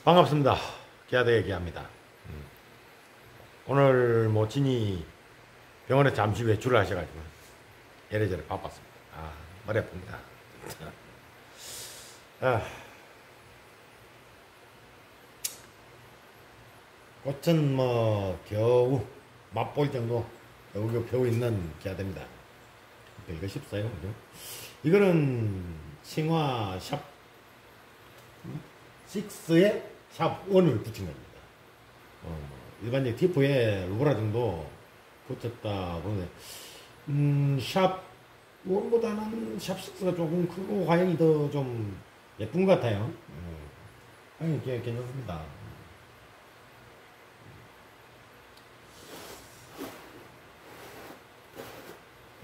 반갑습니다. 기아대의 기아입니다. 오늘 모친이 병원에 잠시 외출을 하셔가지고 이래저래 바빴습니다. 머리 아픕니다. 꽃은 뭐 겨우 맛볼 정도 겨우 펴고 있는 기아대입니다. 별것이 없어요. 그죠? 이거는 칭화 샵 6에 샵 1을 붙인 겁니다. 일반적인 티프에 루브라 정도 붙였다 보는데, 샵 1보다는 샵 6가 조금 크고 화형이 더 좀 예쁜 것 같아요. 화형이 괜찮습니다.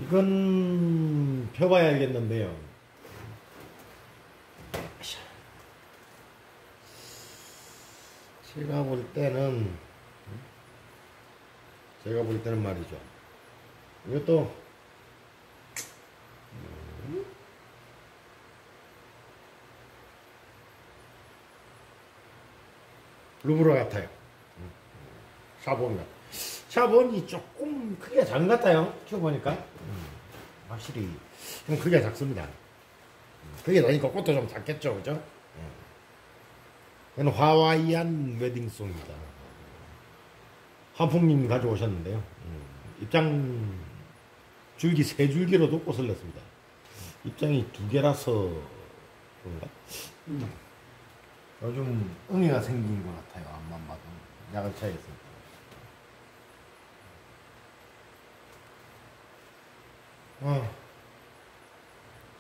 이건 펴봐야 알겠는데요. 제가 볼 때는 말이죠. 이것도 루브라 같아요. 샤본이 조금 크기가 작은 것 같아요. 키워보니까 확실히 좀 크기가 작습니다. 크기가 작으니까 꽃도 좀 작겠죠, 그죠? 이건 하와이안 웨딩송입니다. 한풍님 가져오셨는데요. 입장 줄기 3줄기로도 꽃을 냈습니다. 입장이 2개라서 그런가? 요즘 응애가 생긴 것 같아요. 앞만 봐도 약을 차야겠습니다.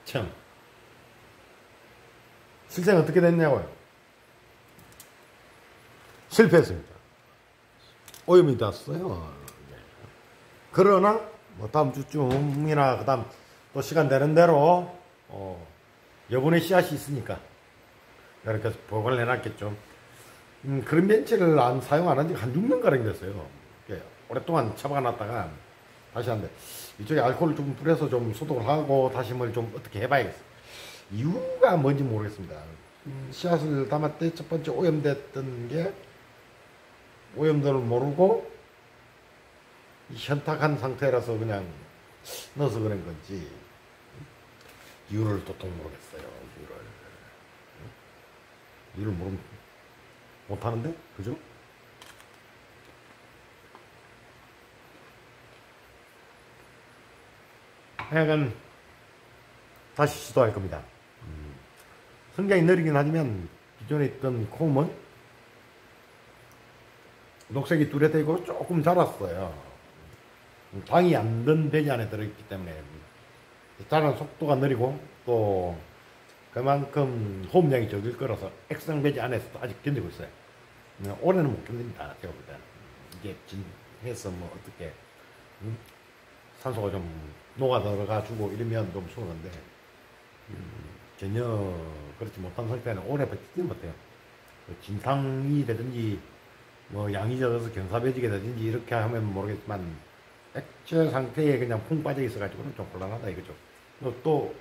참 실생 어떻게 됐냐고요? 실패했습니다. 오염이 됐어요. 그러나 뭐 다음 주쯤이나 그다음 또 시간 되는 대로 여분의 씨앗이 있으니까 이렇게 보관을 해놨겠죠. 그런 벤치를 사용 안 한 지가 한 6년가량 됐어요. 오랫동안 처박아 놨다가 다시 하는데 이쪽에 알코올을 좀 뿌려서 좀 소독을 하고 다시 뭘 좀 어떻게 해봐야겠어요. 이유가 뭔지 모르겠습니다. 씨앗을 담을 때 첫 번째 오염됐던 게 오염도를 모르고 현탁한 상태라서 그냥 넣어서 그런 건지 이유를 도통 모르겠어요. 이유를 모르면 못하는데? 그죠? 하여간 다시 시도할 겁니다. 성장이 느리긴 하지만 기존에 있던 콤은 녹색이 뚜렷해 있고 조금 자랐어요. 당이 안 든 배지 안에 들어있기 때문에 자라는 속도가 느리고 또 그만큼 호흡량이 적을 거라서 액상 배지 안에서도 아직 견디고 있어요. 올해는 못 견딥니다. 제가 볼 때는 이게 진해서 뭐 어떻게 산소가 좀 녹아 들어가지고 이러면 좀 수월한데 전혀 그렇지 못한 상태는 오래 버티지 못해요. 진탕이라든지 뭐 양이 적어서 경사배지게 되든지 이렇게 하면 모르겠지만 액체 상태에 그냥 쿵 빠져 있어가지고는 좀 곤란하다 이거죠. 또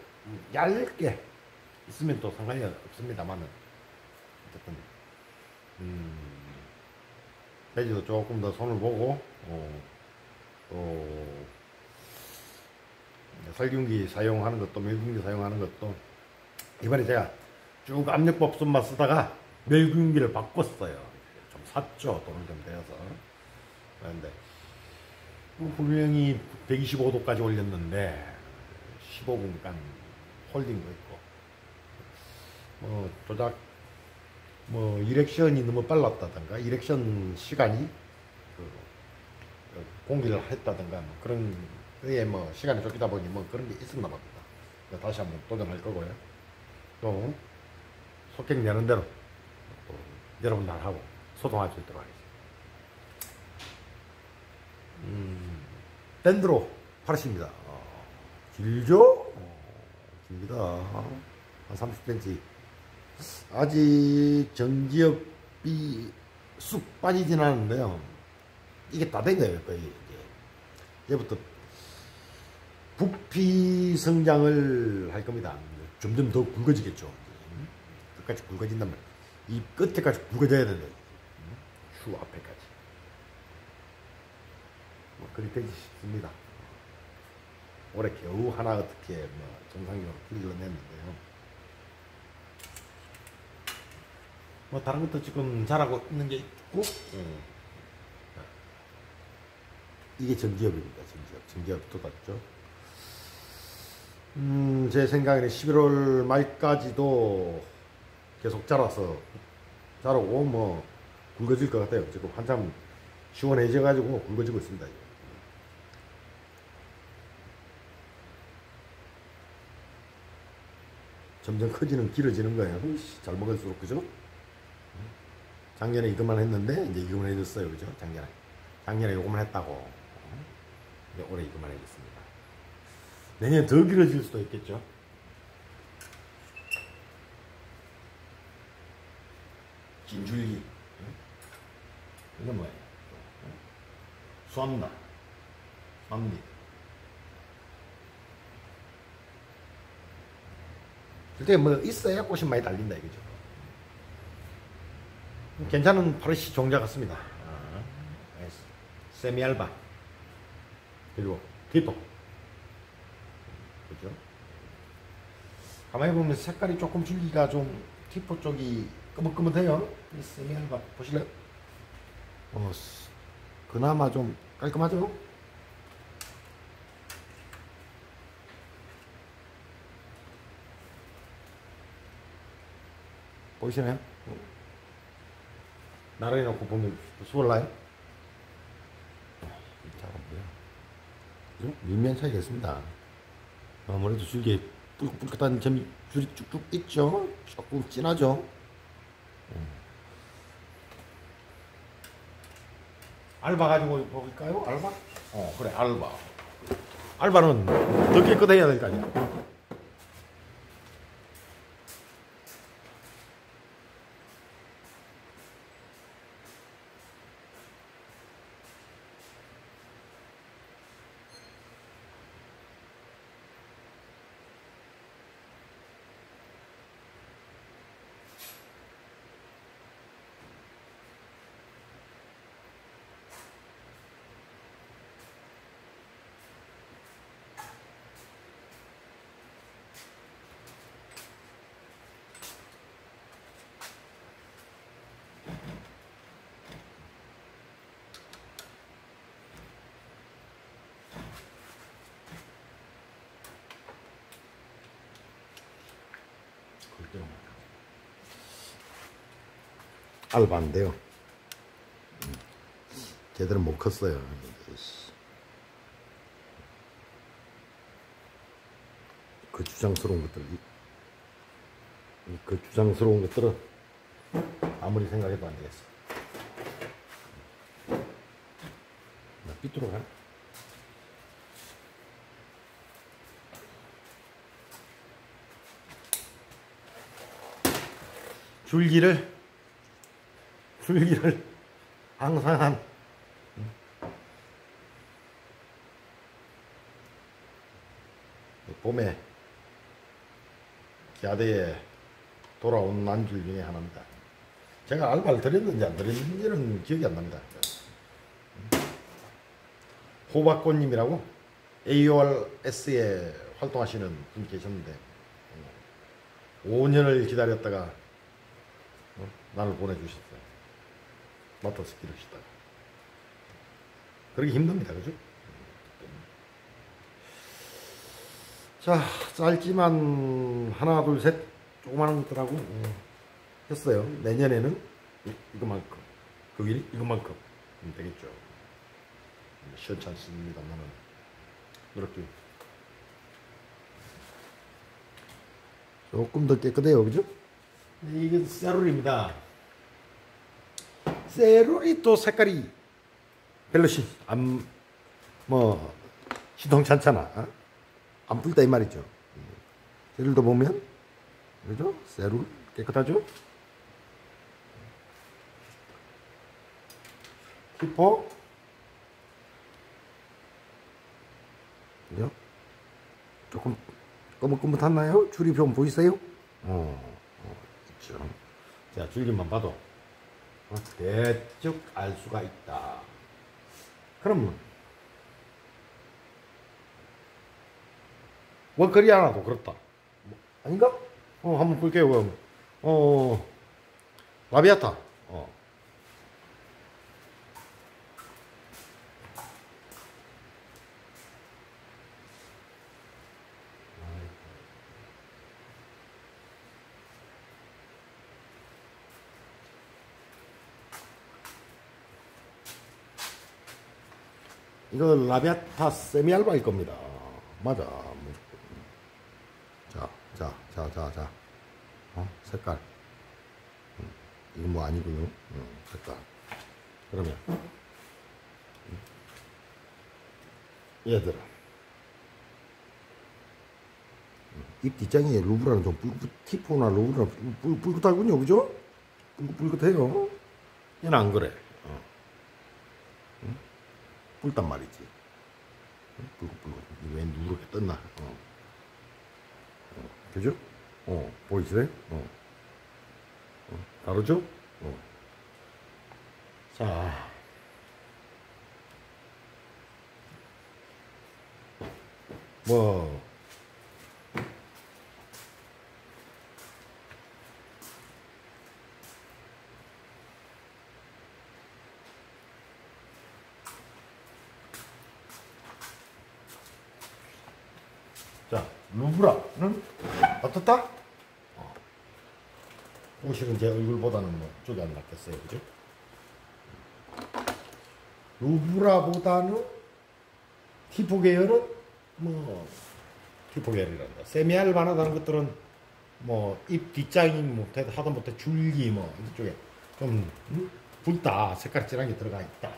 얇게 있으면 또 상관이 없습니다만은 어쨌든 배지도 조금 더 손을 보고 또 살균기 사용하는 것도 멸균기 사용하는 것도 이번에 제가 쭉 압력밥솥만 쓰다가 멸균기를 바꿨어요. 좀 샀죠. 돈을 좀 대어서. 그런데 분명히 125도까지 올렸는데 15분간 홀딩도 있고 조작 이렉션이 너무 빨랐다든가 이렉션 시간이 공기를 했다든가 그런 그에 시간이 쫓기다 보니 그런 게 있었나 봅니다. 다시 한번 도전할 거고요. 또 속행 내는 대로 또 여러분들하고 소통할 수 있도록 하겠습니다. 밴드로 파르시입니다. 길죠? 깁니다. 한 30cm. 아직 정지엽이 쑥 빠지진 않았는데요. 이게 다 된 거예요, 거의. 이제부터 부피 성장을 할 겁니다. 점점 더 굵어지겠죠. 끝까지 굵어진단 말이에요. 이 끝에까지 굵어져야 된다. 슈 앞에까지. 뭐 그리 되지 싶습니다. 올해 겨우 하나 어떻게 뭐 정상적으로 길러냈는데요. 뭐 다른 것도 지금 잘하고 있는 게 있고, 이게 정기업입니다. 정기업 돋았죠. 제 생각에는 11월 말까지도 계속 자라고 뭐 굵어질 것 같아요. 지금 한참 시원해져 가지고 굵어지고 있습니다. 점점 커지는 길어지는 거예요. 잘 먹을수록. 그죠? 작년에 이것만 했는데 이제 이것만 해줬어요. 그죠? 작년에 이것만 했다고 이제 올해 이것만 해줬습니다. 내년 더 길어질 수도 있겠죠. 긴줄기. 이건 뭐예요? 수암나, 수암잎. 그때 뭐 있어야 꽃이 많이 달린다 이거죠. 괜찮은 파르시 종자 같습니다. 세미알바 그리고 티포. 그죠? 가만히 보면 색깔이 조금 줄기가 좀 티포 쪽이 끄뭇끄뭇해요. 이 세미알바 보실래요? 그나마 좀 깔끔하죠? 보이시나요? 나란히 놓고 보면 수월라요? 잘 안 보여. 미미한 차이가 있습니다. 아무래도 줄기에 뿔긋한 점이 줄이 쭉쭉 있죠? 조금 진하죠? 알바 가지고 볼까요? 알바? 그래, 알바. 알바는 더 깨끗해야 될 거 아니야? 알바인데요. 제대로 못 컸어요. 그 주장스러운 것들은 아무리 생각해도 안 되겠어. 나 삐뚤어 가. 줄기를 항상 한 봄에 야대에 돌아온 난줄 중에 하나입니다. 제가 알바를 드렸는지 안 드렸는지는 기억이 안 납니다. 호박꽃님이라고 AORS에 활동하시는 분 계셨는데 5년을 기다렸다가 나를 보내주셨어요. 맡아서 기르시다가. 그러기 힘듭니다. 그죠? 자, 짧지만 하나, 둘, 셋 조그마한 것들하고 했어요. 내년에는 이것만큼, 그 위에 이것만큼 되겠죠. 시원찮습니다만은 이렇게 조금 더 깨끗해요. 그죠? 이건 세롤입니다. 세롤이 또 색깔이 별로 시동찮잖아. 안 불다 이 말이죠. 세롤도 보면 그죠? 세롤 깨끗하죠? 히포 그죠? 조금 거뭇거뭇하나요? 줄이 좀 보이세요? 있죠. 자, 줄기만 봐도 대충 알 수가 있다. 그러면 원거리 하나도 그렇다. 아닌가? 한번 볼게요. 그럼. 라비아타. 이거 라비아타 세미알바일 겁니다. 맞아. 자. 색깔. 이건 뭐 아니고요. 색깔. 그러면 얘들아, 잎 뒷장에 루브라는 좀 티포나 루브라는 붉었다군요, 그죠? 붉었해요. 얘는 안 그래. 붉단 말이지. 붉고. 왜 누렇게 떴나? 그죠? 보이시네? 다르죠? 자. 뭐. 자, 루브라는 어떻다? 옷실은 제 얼굴보다는 뭐 쪽이 안 낫겠어요, 그죠? 루브라보다는 티포 계열은 뭐 티포 계열이란다. 세미알바나다는 것들은 뭐 잎 뒷장이 못해 하다 못해 줄기 뭐 이쪽에 좀 붉다, 색깔 진한 게 들어가 있다.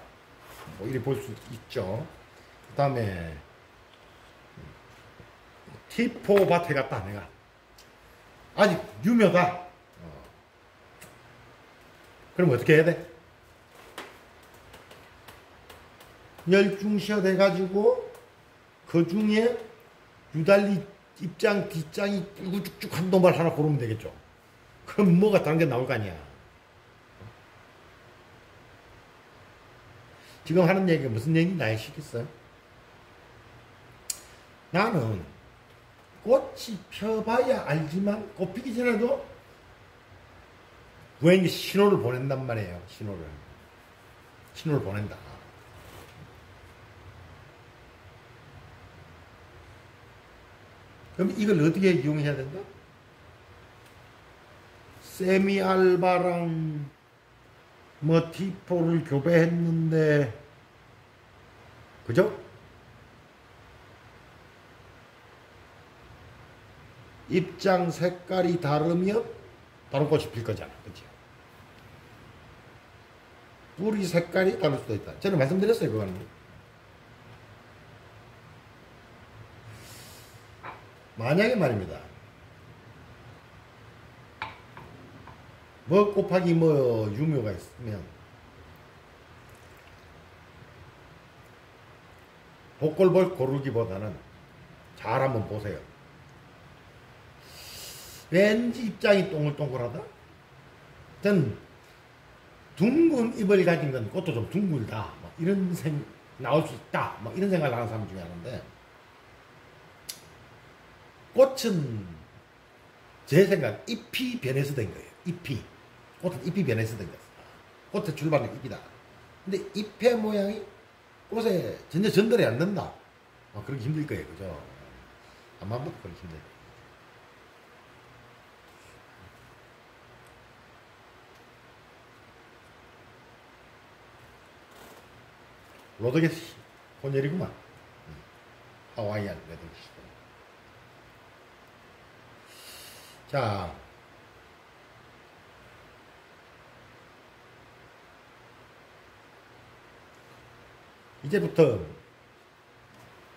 뭐 이렇게 볼 수 있죠. 그 다음에 티포 밭에 갔다 내가 아직 유묘다. 그럼 어떻게 해야 돼? 열중시어 돼가지고 그 중에 유달리 입장 뒷장이 뿔쭉쭉한 도말 하나 고르면 되겠죠. 그럼 뭐가 다른 게 나올 거 아니야. 지금 하는 얘기가 무슨 얘기인지 아시겠어요? 나는 꽃이 펴봐야 알지만 꽃 피기 전에도 부행이 신호를 보낸단 말이에요. 신호를 보낸다. 그럼 이걸 어떻게 이용해야 된다? 세미알바랑 뭐 티포를 교배했는데 그죠? 입장 색깔이 다르면 다른 꽃이 필 거잖아. 그치? 뿌리 색깔이 다를 수도 있다. 저는 말씀드렸어요, 그거는. 만약에 말입니다. 뭐 곱하기 뭐 유묘가 있으면 복골볼 고르기보다는 잘 한번 보세요. 왠지 입장이 동글동글하다? 전 둥근 잎을 가진 건 꽃도 좀 둥글다. 막 이런 나올 수 있다. 막 이런 생각을 하는 사람 중에 하나인데, 꽃은 제 생각 잎이 변해서 된 거예요. 꽃은 잎이 변해서 된 거였어. 꽃의 출발은 잎이다. 근데 잎의 모양이 꽃에 전혀 전달이 안 된다. 그러기 힘들 거예요. 그죠? 아마 그러기 힘들어요. 로드게시 혼혈이구만. 하와이안 레드게시. 자, 이제부터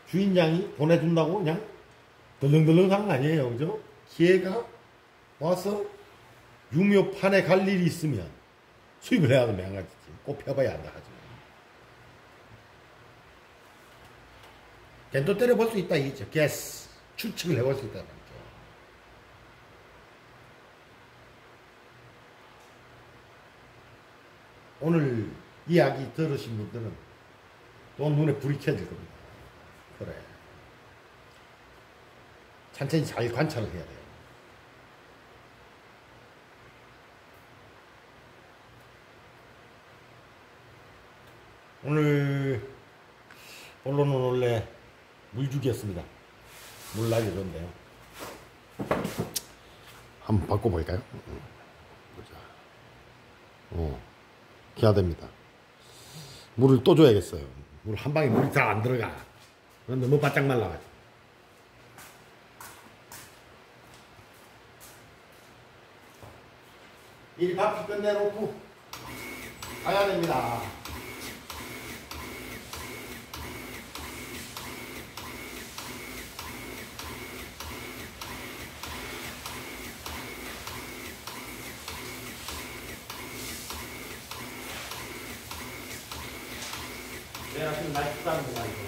주인장이 보내준다고 그냥 덜렁덜렁 하는 거 아니에요. 그죠? 기회가 와서 유묘판에 갈 일이 있으면 수입을 해야 하는 명가지지. 꼭 펴봐야 한다 하지. 겐도 때려볼 수 있다 이거죠. 게스 추측을 해볼 수 있다는 거죠. 오늘 이야기 들으신 분들은 또 눈에 불이 켜질 겁니다. 그래. 천천히 잘 관찰을 해야 돼요. 오늘 본론은 원래 물주기였습니다. 물 날려줬는데요. 한번 바꿔볼까요? 보자. 기하됩니다. 물을 또 줘야겠어요. 물 한 방에 물이 잘 안 들어가. 너무 바짝 말라가지고. 일 바퀴 끝내놓고 가야 됩니다. 내가 지금 맛있답니다, 이거.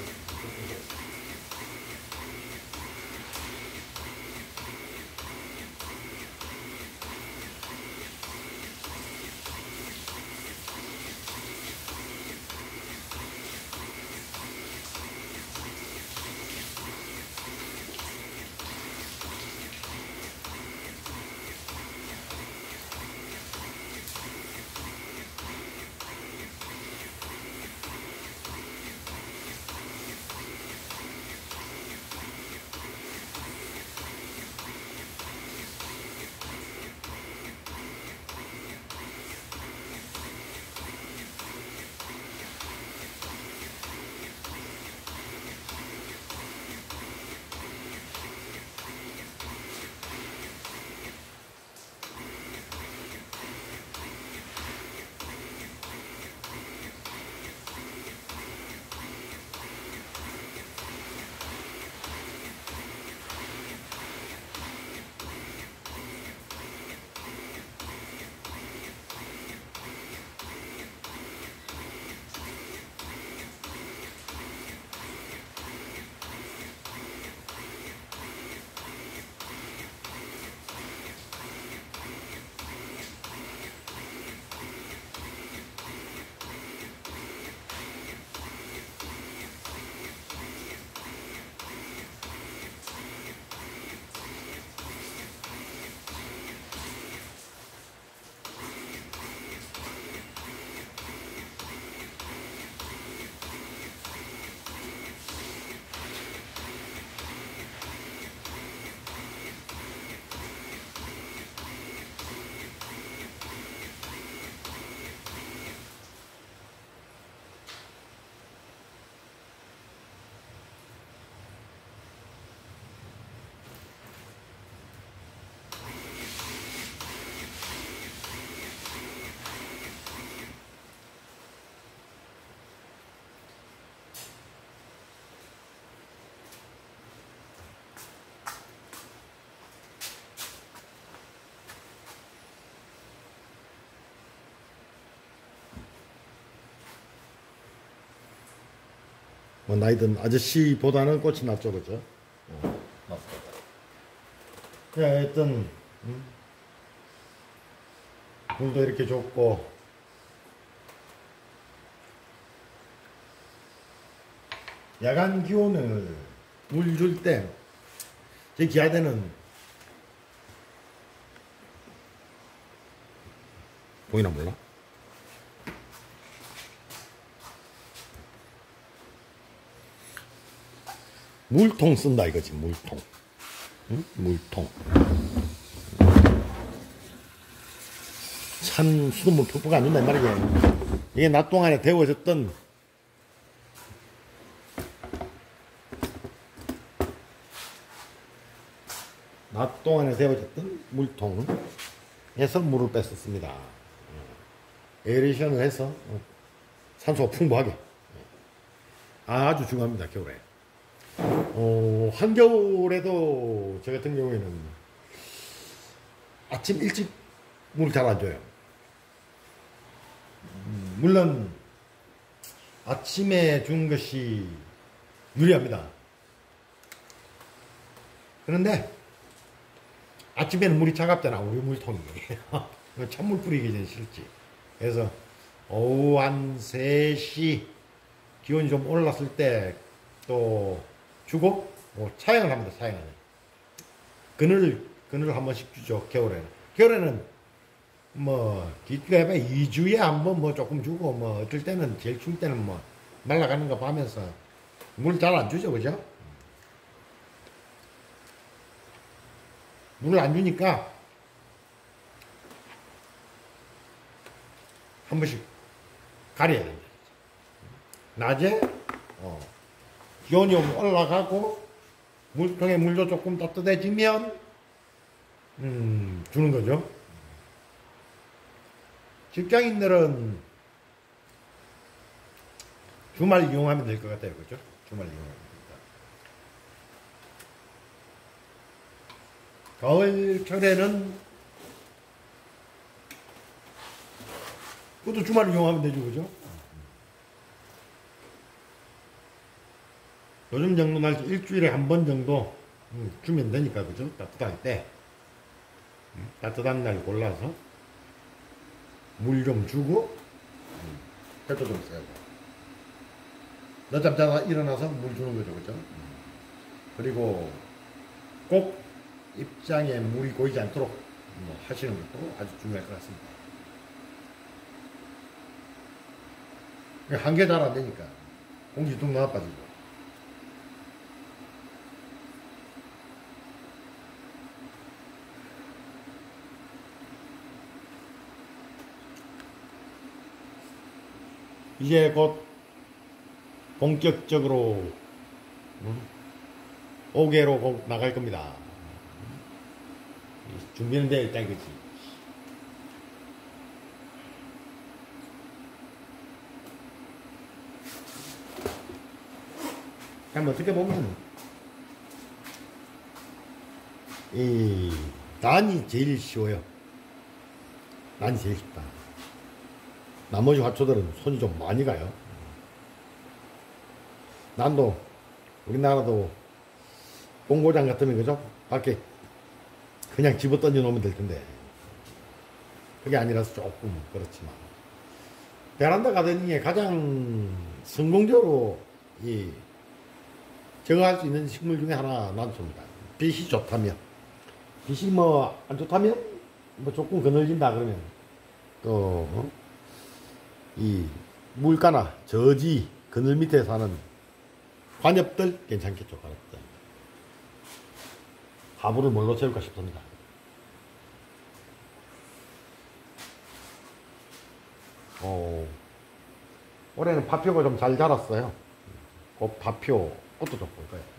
뭐 나이든 아저씨보다는 꽃이 낫죠, 그죠? 맞습니다. 하여튼 물도 이렇게 좋고 야간 기온을 물 줄 때 제 기아대는 보이나 몰라? 물통 쓴다 이거지, 물통. 응? 물통. 찬 수돗물 푹푹 안 준다 이 말이야. 이게 낮 동안에 데워졌던 물통에서 물을 뺐었습니다. 에어레이션을 해서 산소가 풍부하게. 아주 중요합니다, 겨울에. 한겨울에도 저 같은 경우에는 아침 일찍 물을 잘 안 줘요. 물론 아침에 주는 것이 유리합니다. 그런데 아침에는 물이 차갑잖아, 우리 물통이. 찬물 뿌리기 전에 싫지. 그래서 오후 한 3시 기온이 좀 올랐을 때 또 주고 차양을 합니다. 차양을. 그늘 한 번씩 주죠. 겨울에는 뭐 기가 해봐 2주에 한 번 뭐 조금 주고 뭐 어떨 때는 제일 추울 때는 뭐 말라가는 거 봐면서 물 잘 안 주죠. 그죠? 물을 안 주니까 한 번씩 가려야 됩니다. 낮에 기온이 올라가고 물통에 물도 조금 따뜻해지면 주는 거죠. 직장인들은 주말 이용하면 될 것 같아요. 그죠? 주말 이용하면 됩니다. 가을철에는 그것도 주말 이용하면 되죠. 그죠? 요즘 정도 날씨 일주일에 한 번 정도 주면 되니까. 그죠? 따뜻할 때 따뜻한 날 골라서 물 좀 주고 햇도 좀 쐬고 늦잠 자다 일어나서 물 주는 거죠. 그죠? 그리고 꼭 입장에 물이 고이지 않도록 하시는 것도 아주 중요할 것 같습니다. 한개 잘 안 되니까 공기 뚝 나빠지고. 이제 곧 본격적으로 5개로 곧 나갈 겁니다. 준비는 되어 있다 이거지. 그럼 어떻게 보면 이 난이 제일 쉬워요. 난이 제일 쉽다. 나머지 화초들은 손이 좀 많이 가요. 난도 우리나라도 공고장 같으면 그죠? 밖에 그냥 집어 던져 놓으면 될 텐데 그게 아니라서 조금 그렇지만 베란다 가드닝에 가장 성공적으로 이 제거할 수 있는 식물 중에 하나 난초입니다. 빛이 좋다면, 빛이 뭐 안 좋다면 뭐 조금 그늘진다 그러면 또 이 물가나 저지 그늘 밑에 사는 관엽들 괜찮겠죠. 관엽들. 화분을 뭘로 채울까 싶습니다. 올해는 파표가 좀 잘 자랐어요. 그 파표 꽃도 좀 볼 거예요.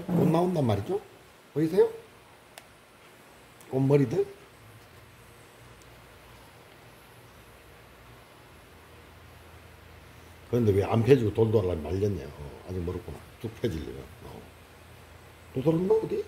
꽃 나온단 말이죠. 보이세요? 꽃머리들. 그런데 왜 안 펴지고 돌돌아 말렸냐. 아직 멀었구나. 쭉 펴지려면. 또 돌았나 어디?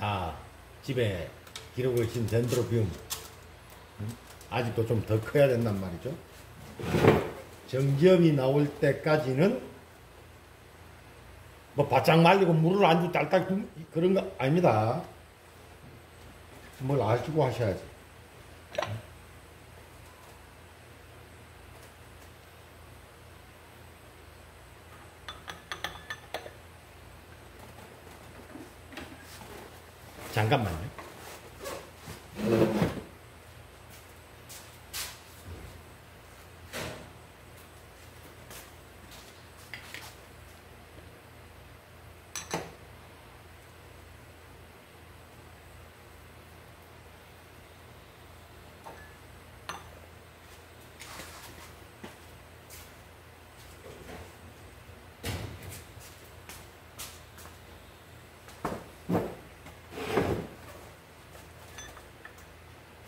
다 집에 기르고 계신 덴드로비움 아직도 좀 더 커야 된단 말이죠. 정지엽이 나올 때까지는 뭐 바짝 말리고 물을 안주 딸딱 그런 거 아닙니다. 뭘 아시고 하셔야지. 잠깐만요.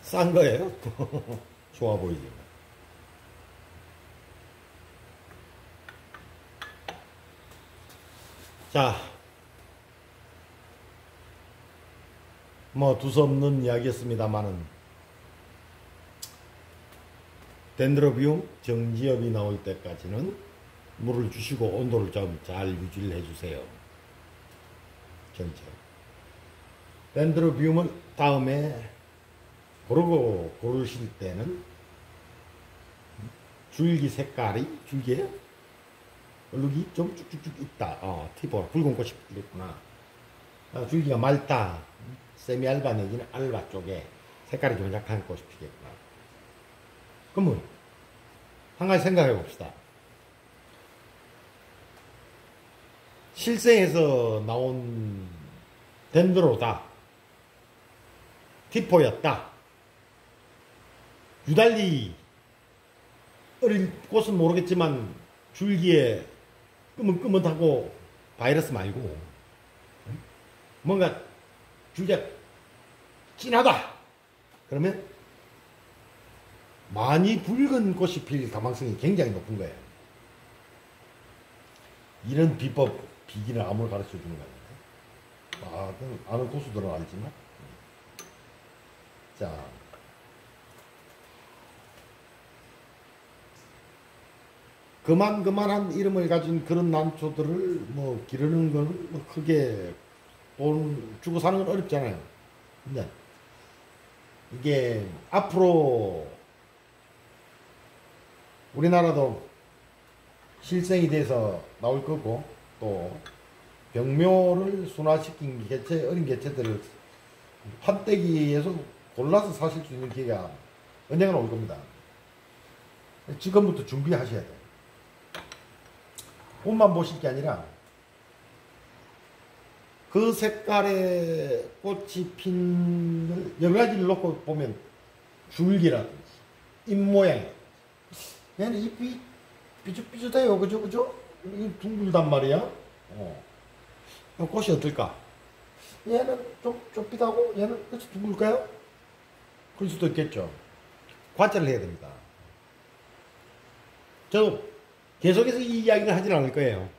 싼 거예요? 좋아 보이지. 자, 뭐 두서없는 이야기였습니다만은 덴드로비움 정지엽이 나올 때까지는 물을 주시고 온도를 좀 잘 유지를 해주세요. 전체. 덴드로비움을 다음에 고르실 때는 줄기 색깔이 줄기에 얼룩이 좀 쭉쭉쭉 있다. 티보 붉은 꽃이 있구나. 줄기가 맑다. 세미알바 내지는 알바 쪽에 색깔이 좀 약한 꽃이 피겠구나. 그러면 한 가지 생각해 봅시다. 실생에서 나온 덴드로다. 티포였다. 유달리 어린 꽃은 모르겠지만 줄기에 끄뭇끄뭇하고 바이러스 말고 뭔가 줄기가 진하다. 그러면 많이 붉은 꽃이 필 가망성이 굉장히 높은 거예요. 이런 비법, 비기를 암을 가르쳐 주는 거예요. 그건 아는 고수들은 알지만. 자. 그만한 이름을 가진 그런 난초들을 뭐 기르는 거는 뭐 크게 돈 주고 사는 건 어렵잖아요. 근데 이게 앞으로 우리나라도 실생이 돼서 나올 거고 또 병묘를 순화시킨 개체, 어린 개체들을 판때기에서 골라서 사실 수 있는 기회가 언젠가 올 겁니다. 지금부터 준비하셔야 돼요. 꽃만 보실 게 아니라 그 색깔의 꽃이 핀 여러 가지를 놓고 보면 줄기라든지 잎 모양, 얘는 잎이 삐죽삐죽해요. 그죠? 이 둥글단 말이야. 꽃이 어떨까? 얘는 좀 좁히다고 얘는 끝이 둥글까요? 그럴 수도 있겠죠. 관찰을 해야 됩니다. 저도 계속해서 이 이야기를 하진 않을 거예요.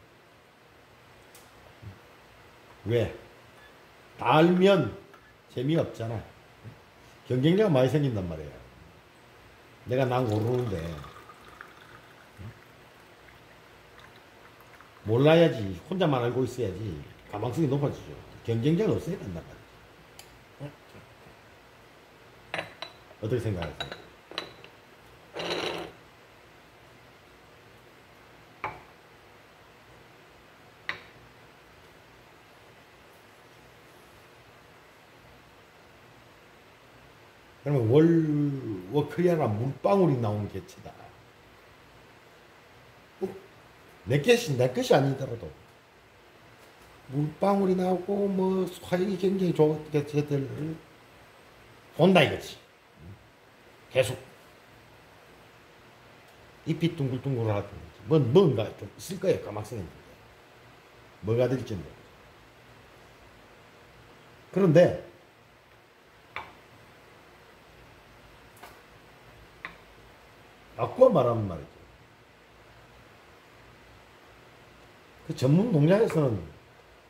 왜? 다 알면 재미없잖아. 경쟁자가 많이 생긴단 말이에요. 내가 난 모르는데 몰라야지. 혼자만 알고 있어야지 가망성이 높아지죠. 경쟁자가 없어야 된단 말이죠. 어떻게 생각하세요? 그러면 워크리아나 물방울이 나오는 개체다. 내 것이 아니더라도 물방울이 나오고 뭐 화력이 굉장히 좋은 개체들을 본다 이거지. 계속 잎이 둥글둥글하고 뭔가 좀 있을 거예요. 까막성인데 뭐가 될지는 모르겠어요. 그런데 바꿔 말하면 말이죠. 그 전문 농장에서는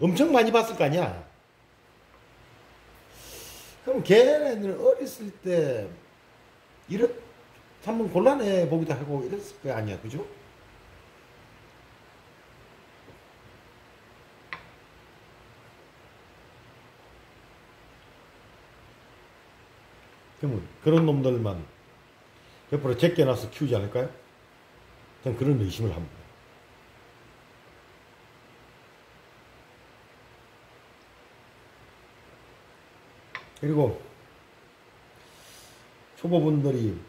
엄청 많이 봤을 거 아니야. 그럼 걔네들 어렸을 때 이렇 한번 곤란해 보기도 하고 이랬을 거 아니야, 그죠? 그러면 그런 놈들만 옆으로 제껴놔서 키우지 않을까요? 저는 그런 의심을 합니다. 그리고 초보분들이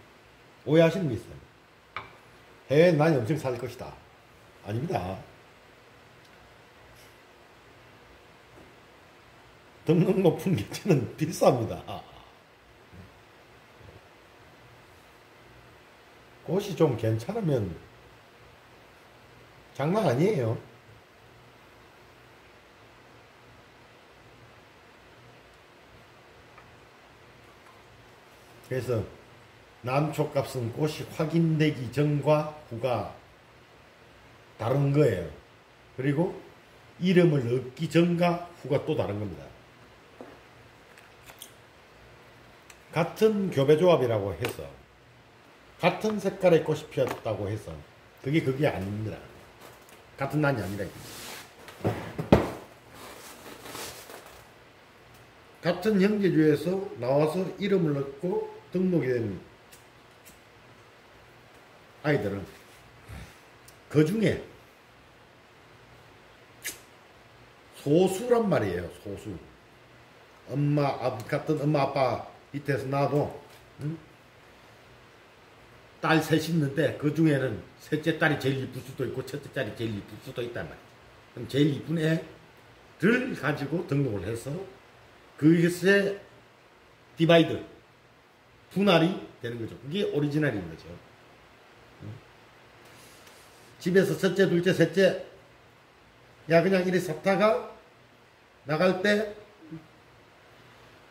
오해하시는 게 있어요. 해외에 난 엄청 살 것이다. 아닙니다. 등록 높은 개체는 비쌉니다. 꽃이 좀 괜찮으면 장난 아니에요. 그래서 난초값은 꽃이 확인되기 전과 후가 다른 거예요. 그리고 이름을 얻기 전과 후가 또 다른 겁니다. 같은 교배조합이라고 해서 같은 색깔의 꽃이 피었다고 해서 그게 아닙니다. 같은 난이 아니라 같은 형제주에서 나와서 이름을 얻고 등록이 된 아이들은 그 중에 소수란 말이에요. 소수. 같은 엄마 아빠 밑에서 나도 딸 셋이 있는데 그 중에는 셋째 딸이 제일 이쁠 수도 있고 첫째 딸이 제일 이쁠 수도 있단 말이에요. 그럼 제일 이쁜 애를 가지고 등록을 해서 그것의 디바이드 분할이 되는 거죠. 그게 오리지널인 거죠. 집에서 첫째, 둘째, 셋째 야 그냥 이래 샀다가 나갈 때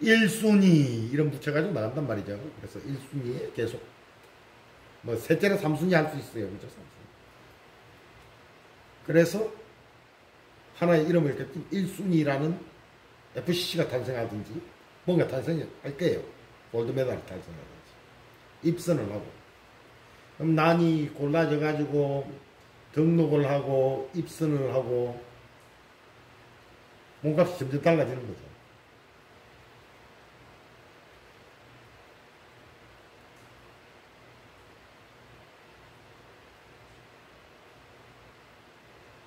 1순위 이런 붙여가지고 나간단 말이죠. 그래서 1순위에 계속 뭐 셋째나 3순위 할 수 있어요. 그죠? 3순위. 그래서 하나의 이름을 이렇게 1순위라는 FCC가 탄생하든지 뭔가 탄생할 거예요. 골드메달이 탄생하든지 입선을 하고 그럼 난이 골라져 가지고 등록을 하고 입선을 하고 몸값이 점점 달라지는 거죠.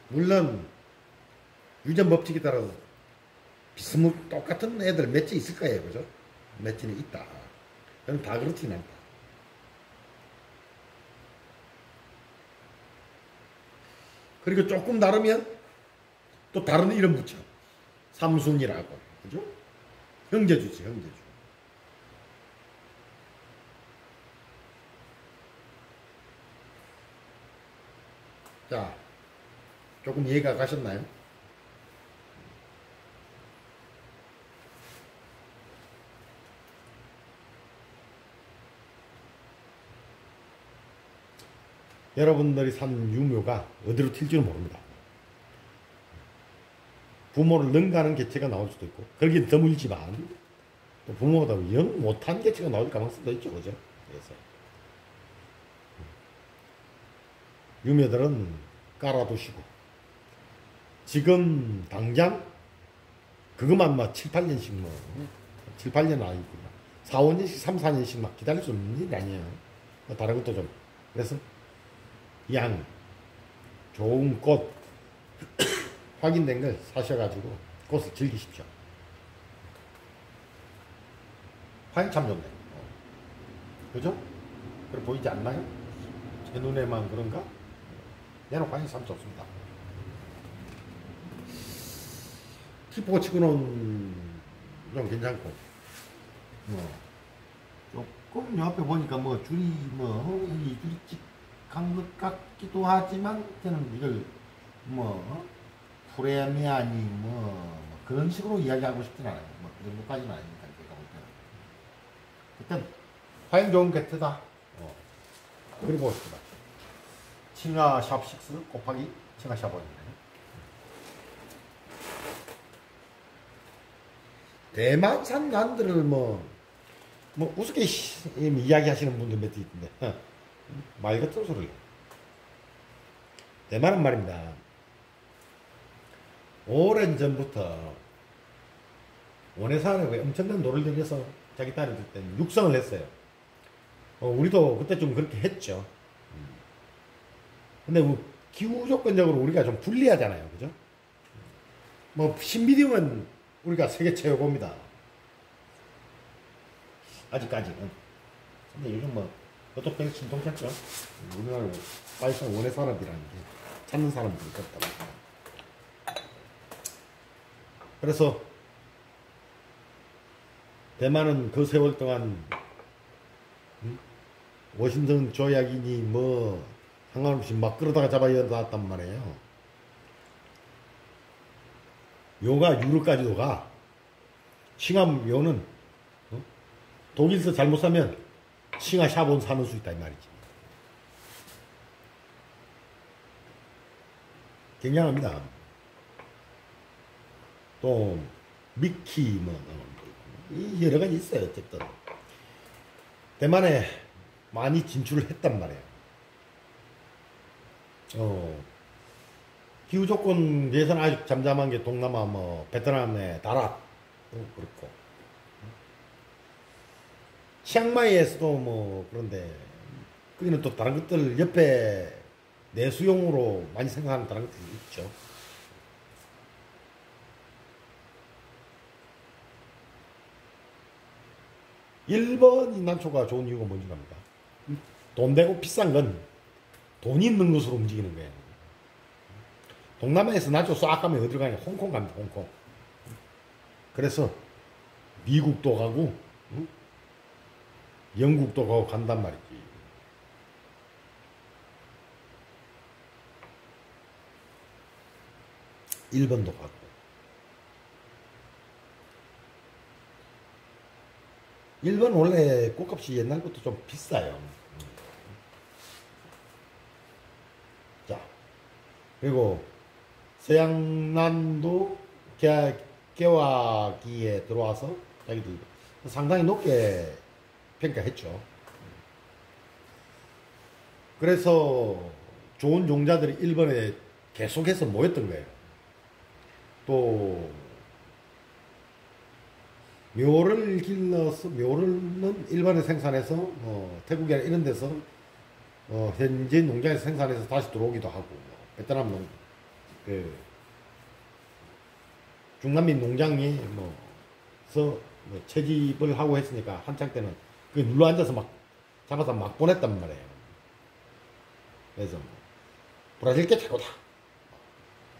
물론 유전 법칙에 따라서 비스무 똑같은 애들 몇 지 있을 거예요. 그죠? 몇 지는 있다. 그럼 다 그렇진 않다. 그리고 조금 다르면 또 다른 이름 붙여. 삼순이라고. 그죠? 형제주지, 형제주. 자, 조금 이해가 가셨나요? 여러분들이 산 유묘가 어디로 튈지는 모릅니다. 부모를 능가하는 개체가 나올 수도 있고 그러긴 드물지만 또 부모보다 영 못한 개체가 나올 가능성도 있죠. 그죠? 그래서 유묘들은 깔아두시고 지금 당장 그것만 막 7, 8년씩 7, 8년 아니고 4, 5년씩 3, 4년씩 막 기다릴 수 없는 일이 아니에요. 다른 것도 좀 그래서 양 좋은 꽃 확인된 걸 사셔가지고 꽃을 즐기십시오. 화양 참 좋네. 그죠? 그래 보이지 않나요? 제 눈에만 그런가? 얘는 화양이 참 좋습니다. 키포 치고는 좀 괜찮고 조금 요 앞에 보니까 뭐 줄이 이 줄이 찍한 것 같기도 하지만 저는 이걸 프레임이 아니 그런 식으로 이야기하고 싶진 않아요. 그 정도까지는 아니니까 제가 볼 때는. 일단 화양 좋은 개트다. 그리고 봅시다. 칭하 샵6 곱하기 칭하 샵 1이네. 대만산 난들을 뭐 우습게 이야기하시는 분들 몇 있던데 말 같은 소리를. 대만은 말입니다. 오랜 전부터 원해산에 엄청난 노를 들여서 자기 딸을 줄 때는 육성을 했어요. 우리도 그때 좀 그렇게 했죠. 근데 기후 조건적으로 우리가 좀 불리하잖아요. 그죠? 신비디움은 우리가 세계 최고입니다. 아직까지는. 근데 요즘 그것도 별로 신통찮죠? 우리나라 사실상 원해산업이라는 게 찾는 사람들이 없다. 그래서 대만은 그 세월 동안 워싱턴 조약이니 상관없이 막 끌어다가 잡아놨단 말이에요. 요가 유럽까지도 가. 칭함 요는 독일에서 잘못 사면 칭하 샤본 사는 수 있다 이 말이지. 굉장합니다. 또 미키 여러 가지 있어요. 어쨌든 대만에 많이 진출을 했단 말이에요. 기후 조건 예선 아주 잠잠한 게 동남아 베트남의 다락도 그렇고 치앙마이에서도 그런데 거기는 또 다른 것들 옆에 내수용으로 많이 생각하는 다른 것들이 있죠. 일본이 난초가 좋은 이유가 뭔지 압니까? 돈 되고 비싼 건 돈이 있는 것으로 움직이는 거예요. 동남아에서 난초 싹 가면 어디로 가냐? 홍콩 갑니다. 홍콩. 그래서 미국도 가고 영국도 가고 간단 말이지. 일본도 가고. 일본 원래 꽃값이 옛날부터 좀 비싸요. 자, 그리고 서양난도 개화기에 들어와서 자기들 상당히 높게 평가했죠. 그래서 좋은 종자들이 일본에 계속해서 모였던 거예요. 또 묘를 길러서 묘를 일본에 생산해서 태국이나 이런 데서 현지 농장에서 생산해서 다시 들어오기도 하고 베트남 중남미 농장이 채집을 하고 했으니까 한창 때는 그 눌러 앉아서 막 잡아서 막 보냈단 말이에요. 그래서 브라질 게 최고다.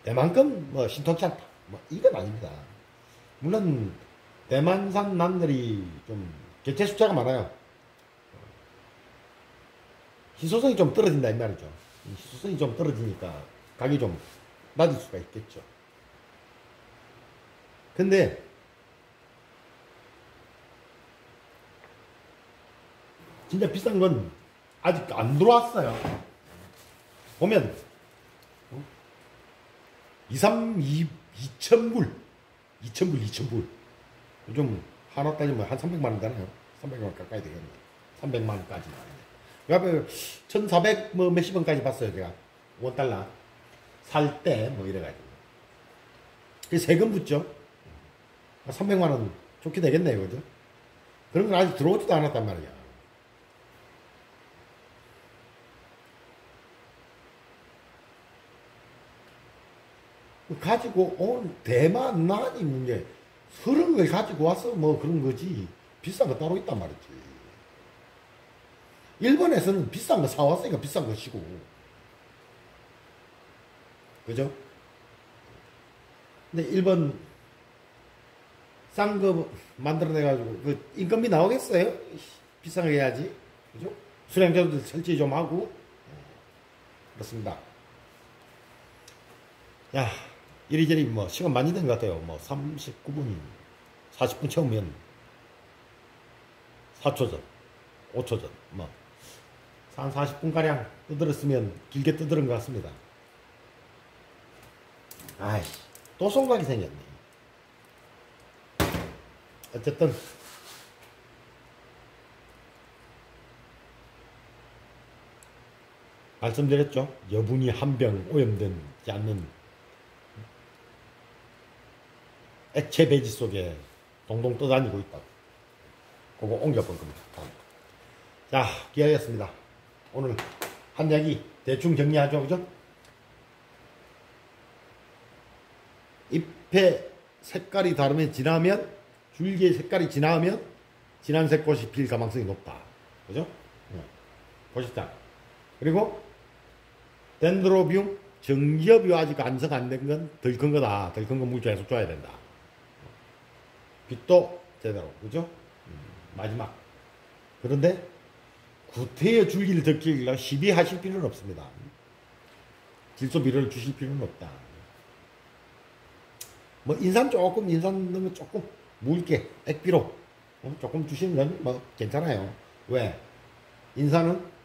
대만큼 신통치 않다. 이건 아닙니다. 물론 대만산 난들이 좀 개체 숫자가 많아요. 희소성이 좀 떨어진다 이 말이죠. 희소성이 좀 떨어지니까 가격이 좀 낮을 수가 있겠죠. 근데 진짜 비싼 건 아직 안 들어왔어요. 보면 2,000불 요즘 하나 따지면 한 300만 원 되나요? 300만 원 가까이 되겠네. 300만 원까지. 그 앞에 1,400 몇십 원까지 봤어요. 제가 $1 살 때 이래가지고. 그 세금 붙죠. 300만 원 좋게 되겠네요, 그죠? 그런 건 아직 들어오지도 않았단 말이야. 가지고 온 대만 난이 문제. 그런 걸 가지고 와서 그런 거지. 비싼 거 따로 있단 말이지. 일본에서는 비싼 거 사왔으니까 비싼 것이고. 그죠? 근데 일본 싼 거 만들어내가지고 그 인건비 나오겠어요? 비싼 거 해야지. 그죠? 수량자들 설치 좀 하고. 그렇습니다. 야. 이리저리 시간 많이 된 것 같아요. 39분, 40분 채우면 4초 전, 5초 전, 한 40분가량 떠들었으면 길게 떠들은 것 같습니다. 아이씨, 또 송각이 생겼네. 어쨌든 말씀드렸죠. 여분이 한 병 오염되지 않는 액체 배지 속에 동동 떠다니고 있다. 그거 옮겨볼 겁니다. 자, 기하였습니다. 오늘 한 이야기 대충 정리하죠, 그죠? 잎의 색깔이 다르면 진하면, 줄기의 색깔이 진하면 진한색 꽃이 필 가능성이 높다. 그죠? 보셨죠? 그리고 덴드로비움 정기엽이 아직 완성 안 된 건 덜 큰 거다. 덜 큰 건 물 계속 줘야 된다. 빛도 제대로, 그죠? 마지막. 그런데 구태의 줄기를 덮기려 시비하실 필요는 없습니다. 질소비료를 주실 필요는 없다. 뭐 인산 넣으면 조금 묽게 액비로 조금 주시면 뭐 괜찮아요. 왜? 인산은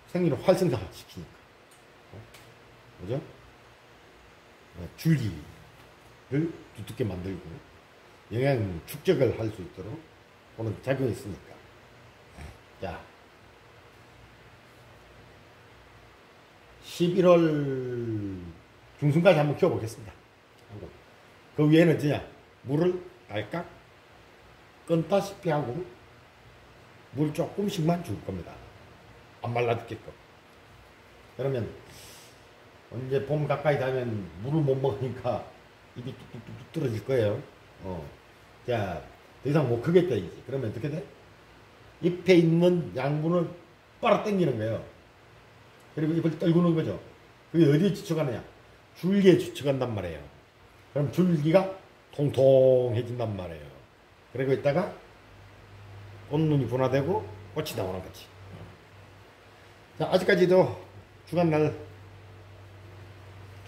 생리를 활성화시키니까. 그죠? 줄기를 두텁게 만들고 영양 축적을 할 수 있도록 그런 작용이 있으니까. 자, 11월 중순까지 한번 키워보겠습니다. 그 위에는 그냥 물을 깔깍 끈다시피 하고 물 조금씩만 줄 겁니다. 안 말라 죽게끔. 그러면 언제 봄 가까이 되면 물을 못 먹으니까 입이 뚝뚝뚝 떨어질 거예요. 자, 더 이상 못 크겠다 이제. 그러면 어떻게 돼? 잎에 있는 양분을 빨아당기는 거예요. 그리고 잎을 떨구는 거죠. 그게 어디에 지쳐가느냐? 줄기에 지쳐간단 말이에요. 그럼 줄기가 통통해진단 말이에요. 그리고 있다가 꽃눈이 분화되고 꽃이 나오는 거지. 자, 아직까지도 주간날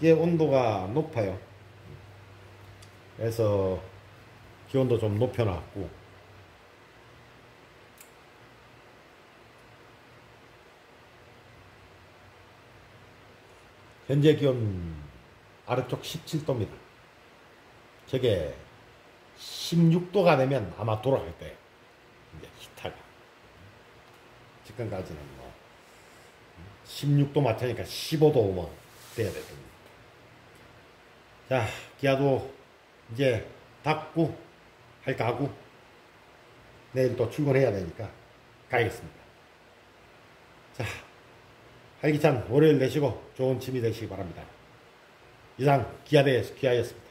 의 온도가 높아요. 그래서 기온도 좀 높여놨고, 현재 기온 아래쪽 17도입니다. 저게 16도가 되면 아마 돌아갈 거예요. 이제 히타가. 지금까지는 뭐 16도 맞추니까 15도 뭐 돼야 됩니다. 자, 기아도 이제 닫고 할 가구 내일 또 출근해야 되니까 가겠습니다. 자, 활기찬 월요일 되시고 좋은 취미 되시기 바랍니다. 이상 기아대에서 기아였습니다.